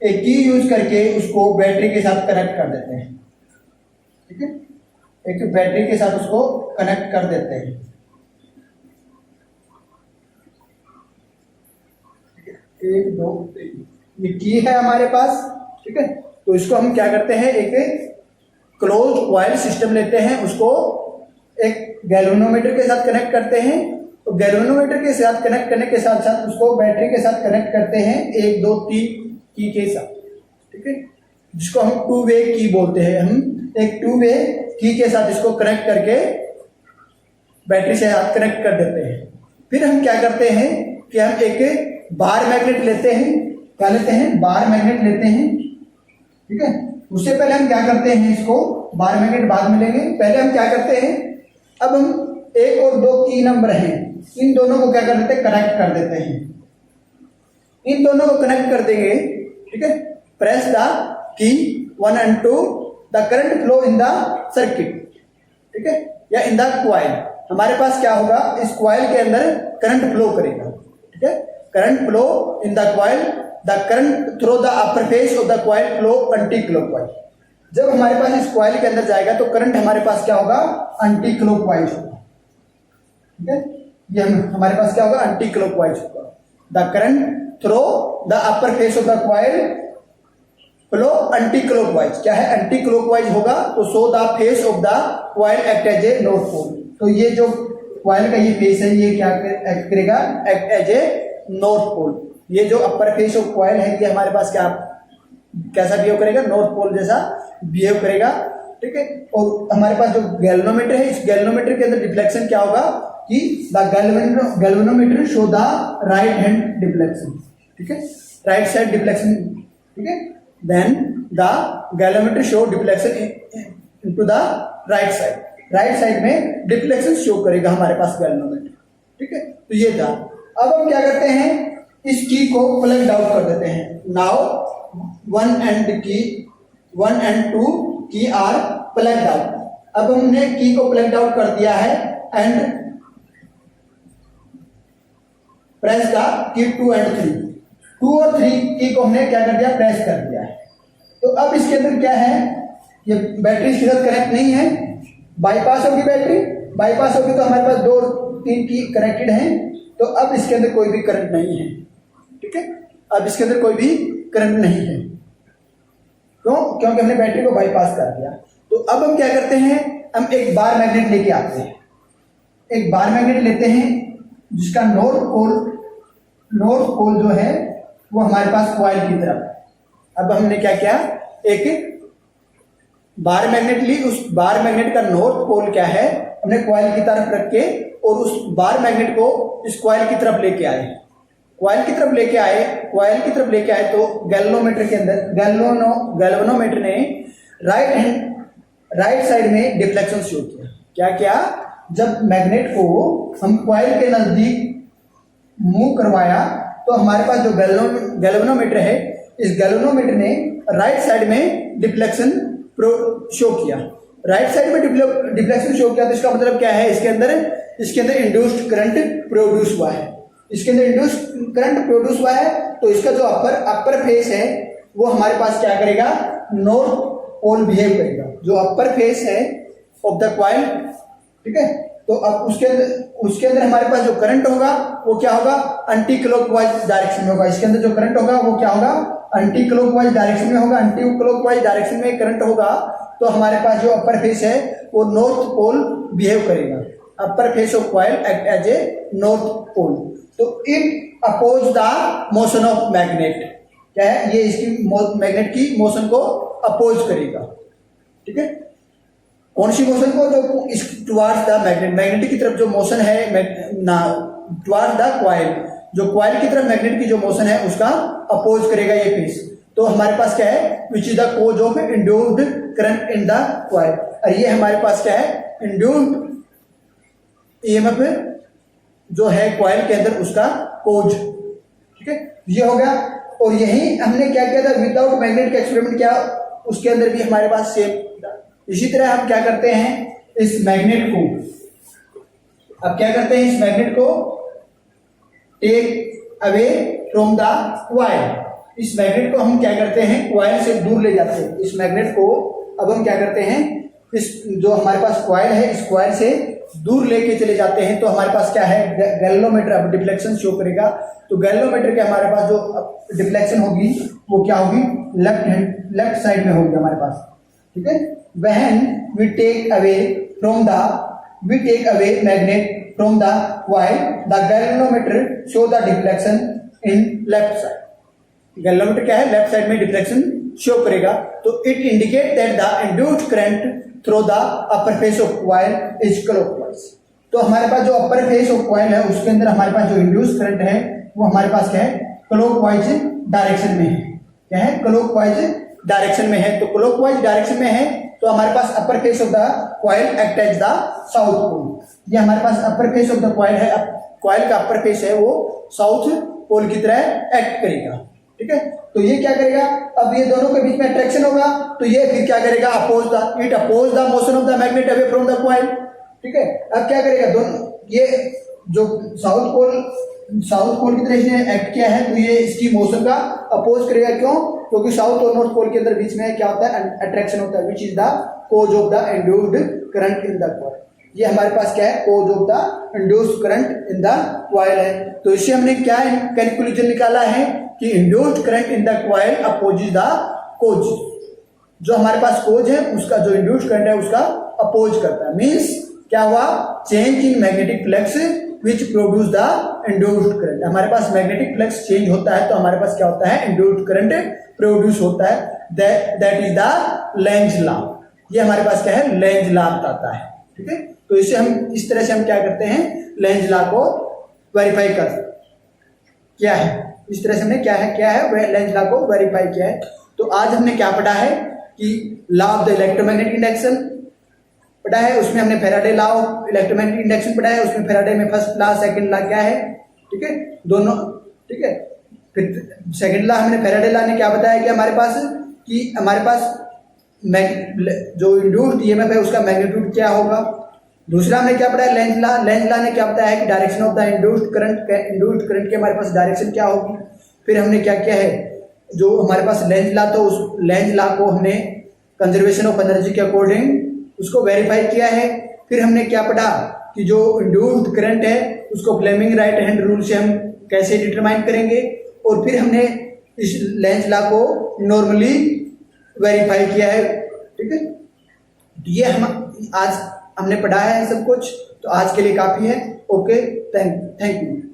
एक की यूज करके उसको बैटरी के साथ कनेक्ट कर देते हैं, ठीक है, एक बैटरी के साथ उसको कनेक्ट कर देते हैं। एक दो तीन, ये की है हमारे पास, ठीक है। तो इसको हम क्या करते हैं, एक क्लोज्ड कॉइल सिस्टम लेते हैं, उसको एक गैल्वेनोमीटर के साथ कनेक्ट करते हैं। तो गैल्वेनोमीटर के साथ कनेक्ट करने के साथ साथ उसको बैटरी के साथ कनेक्ट करते हैं, 1 2 3 की के साथ, ठीक है, जिसको हम 2 वे की बोलते हैं। हम एक 2 वे की के साथ इसको कनेक्ट करके बैटरी से साथ कनेक्ट कर देते हैं। फिर हम क्या करते हैं कि हम एक बार मैग्नेट लेते हैं। क्या लेते हैं, बार मैग्नेट लेते हैं, ठीक है। उससे पहले हम क्या करते हैं, इसको बार मैग्नेट बाद में लेंगे, पहले हम क्या करते हैं, अब हम 1 और 2 की नंबर हैं, इन दोनों को क्या कर देते हैं, कनेक्ट कर देते हैं। इन दोनों को कनेक्ट कर देंगे, ठीक है। Press the key 1 and 2, the current flow in the circuit, ठीक है, या इन द कॉइल। हमारे पास क्या होगा, इस कॉइल के अंदर करंट फ्लो करेगा, ठीक है, current flow in the coil, the current through the upper face of the coil flow anti clockwise. जब हमारे पास इस कॉइल के अंदर जाएगा तो करंट हमारे पास क्या होगा, एंटी क्लॉकवाइज होगा, ठीक है। ये हमारे पास क्या होगा, एंटी क्लॉकवाइज होगा। The current through the upper face of the coil flow anti clockwise, क्या है, एंटी क्लॉकवाइज होगा। तो so the face of the coil act as a north pole. तो ये जो कॉइल का ये फेस है, ये क्या एक्ट करेगा, act as a north pole. ये जो अपर फेस ऑफ कॉइल है ये हमारे पास कैसा बिहेव करेगा, नॉर्थ पोल जैसा बिहेव करेगा, ठीक है। और हमारे पास जो गैल्वेनोमीटर है, इस गैल्वेनोमीटर के अंदर डिफ्लेक्शन क्या होगा कि the galvanometer show the right hand deflection, ठीक है, राइट साइड डिफ्लेक्शन, ठीक है। Then the galvanometer show deflection into the right side में डिफ्लेक्शन शो करेगा हमारे पास गैल्वेनोमीटर, ठीक है। तो ये था। अब हम क्या करते हैं, इस की को प्लग आउट कर देते हैं। नाउ 1 and 2 की आर प्लग आउट। अब हमने की को प्लग आउट कर दिया है and press the key 2 and 3। 2 और 3 की को हमने क्या कर दिया, प्रेस कर दिया है। तो अब इसके अंदर क्या है, ये बैटरी इसके साथ कनेक्ट नहीं है, बाईपास होगी बैटरी, बाईपास होगी तो हमारे पास 2 और 3 की कनेक्टेड है। तो अब इसके अंदर कोई भी करंट नहीं है, ठीक है, अब इसके अंदर कोई भी करंट नहीं है, क्यों, क्योंकि हमने बैटरी को बाईपास कर दिया। तो अब हम क्या करते हैं, हम एक बार मैग्नेट लेके आते हैं। एक बार मैग्नेट लेते हैं जिसका नॉर्थ पोल नॉर्थ पोल जो है वो हमारे पास कॉइल की तरफ। अब हमने क्या किया, एक बार मैग्नेट ली, उस बार मैग्नेट का नॉर्थ पोल क्या है हमने कॉइल की तरफ रख के और उस बार मैग्नेट को इस कॉइल की तरफ लेके आए, कॉइल की तरफ लेके आए, कॉइल की तरफ लेके आए तो गैल्वेनोमीटर के अंदर गैल्वेनोमीटर ने राइट साइड में डिफ्लेक्शन शो किया। क्या किया, जब मैग्नेट को हम कॉइल के नजदीक मूव करवाया तो हमारे पास जो गैल्वेनोमीटर है, इस गैल्वेनोमीटर ने राइट साइड में डिफ्लेक्शन शो किया। राइट साइड में डिफ्लेक्शन शो किया तो इसका मतलब क्या है, इसके अंदर इंड्यूस्ड करंट प्रोड्यूस हुआ है, इसके अंदर इंड्यूस्ड करंट प्रोड्यूस हुआ है। तो इसका जो अपर फेस है वो हमारे पास क्या करेगा, नॉर्थ पोल बिहेव करेगा। जो अपर फेस है ऑफ द कॉइल, ठीक है, तो अब उसके अंदर हमारे पास जो करंट होगा वो क्या होगा, एंटी क्लॉकवाइज डायरेक्शन में होगा। इसके अंदर जो करंट होगा वो क्या होगा, एंटी क्लॉकवाइज डायरेक्शन में होगा। एंटी क्लॉकवाइज डायरेक्शन में करंट होगा तो हमारे पास जो अपर फेस है वो नॉर्थ पोल बिहेव करेगा। Upper face of coil act as a north pole. तो it oppose the motion of magnet. क्या है, ये इसकी मैग्नेट की मोशन को अपोज करेगा। ठीक है, कौन सी मोशन को, जो इस टुवार्ड्स द मैग्नेट, मैग्नेटिक की तरफ जो मोशन है टुवार्ड्स द कॉइल, जो कॉइल की तरफ मैग्नेट की जो मोशन है उसका अपोज करेगा ये फेस। तो हमारे पास क्या है, which is the cause of induced current in the coil. और ये हमारे पास क्या है, इंड्यूस्ड ईएमएफ जो है कॉइल के अंदर उसका कोज। ठीक है, ये हो गया। और यही हमने क्या किया था, विदाउट मैग्नेट का एक्सपेरिमेंट किया, उसके अंदर भी हमारे पास सेम। इसी तरह हम क्या करते हैं, इस मैग्नेट को, अब क्या करते हैं, इस मैग्नेट को take away from the coil. इस मैग्नेट को हम क्या करते हैं, कॉइल से दूर ले जाते हैं। इस मैग्नेट को अब हम क्या करते हैं, इस जो हमारे पास कॉइल है, इस कॉइल से दूर लेके चले जाते हैं। तो हमारे पास क्या है, गैल्वेनोमीटर अब डिफ्लेक्शन शो करेगा। तो गैल्वेनोमीटर के हमारे पास जो डिफ्लेक्शन होगी वो क्या होगी, लेफ्ट साइड में होगी हमारे पास। ठीक है, when we take away magnet from the coil, the galvanometer show the deflection in left side. Galvanometer क्या है, लेफ्ट साइड में डिफ्लेक्शन शो करेगा। तो it indicate that the induced current through the upper face of coil is clockwise. तो हमारे पास जो अपर face of coil है उसके अंदर हमारे पास जो इंड्यूस्ड करंट है वो हमारे पास क्या है, क्लॉकवाइज डायरेक्शन में है। क्या है, क्लॉकवाइज डायरेक्शन में है। तो क्लॉकवाइज डायरेक्शन में है तो हमारे पास upper face of the coil act as the south pole. ये हमारे पास upper face of the coil है, कॉइल का अपर फेस है वो साउथ पोल की तरह एक्ट करेगा। ठीक है, तो ये क्या करेगा, अब ये दोनों के बीच में अट्रैक्शन होगा तो ये फिर क्या करेगा, it oppose the motion of the magnet away from the coil. ठीक है, अब क्या करेगा, दोनों ये जो साउथ पोल की तरह इसने एक्ट किया है तो ये इसकी मोशन का अपोज करेगा। क्यों, क्योंकि साउथ और नॉर्थ पोल के अंदर बीच में क्या होता है, अट्रैक्शन होता है, which is the cause of the induced current in the coil. ये हमारे पास क्या है, cause of the induced current in the coil है। तो इससे हमने क्या कंक्लूजन निकाला है कि induced current in the coil opposes the cause. जो हमारे पास कोज है उसका जो इंड्यूस्ड करंट है उसका अपोज करता है। मींस क्या हुआ, change in magnetic flux which produce the induced current. हमारे पास मैग्नेटिक फ्लक्स चेंज होता है तो हमारे पास क्या होता है, इंड्यूस्ड करंट प्रोड्यूस होता है। That is the Lenz law. ये हमारे पास क्या है, लेंज लॉ बताता है। ठीक है, तो इसे हम इस तरह से हम क्या करते हैं, लेंज लॉ को वेरीफाई कर क्या है, इस तरह से हमने क्या है लेंज लॉ को वेरीफाई किया है। तो आज हमने क्या पढ़ा है कि law of the electromagnetic induction पढ़ा है, उसमें हमने Faraday law of electromagnetic induction पढ़ा है। उसमें फैराडे में फर्स्ट लॉ सेकंड लॉ क्या है, ठीक है, दोनों। ठीक है, फिर सेकंड लॉ हमने फैराडे लॉ ने क्या बताया कि हमारे पास जो इंड्यूस्ड ईएमएफ है उसका मैग्नीट्यूड क्या होगा। दूसरा हमने क्या पढ़ा है, लेंज लॉ ने क्या बताया है कि direction of the induced current की हमारे पास डायरेक्शन क्या होगी। फिर हमने क्या किया है, जो हमारे पास लेंज लॉ, तो उस लेंज लॉ को हमने कंजर्वेशन ऑफ एनर्जी के अकॉर्डिंग उसको वेरीफाई किया है। फिर हमने क्या पढ़ा कि जो इंड्यूस्ड करंट है उसको फ्लेमिंग राइट हैंड रूल से हम कैसे डिटरमाइन करेंगे। और फिर हमने इस लेंज लॉ को नॉर्मली वेरीफाई किया है। ठीक है, ये हम आज हमने पढ़ा है सब कुछ, तो आज के लिए काफी है। Okay, thank you.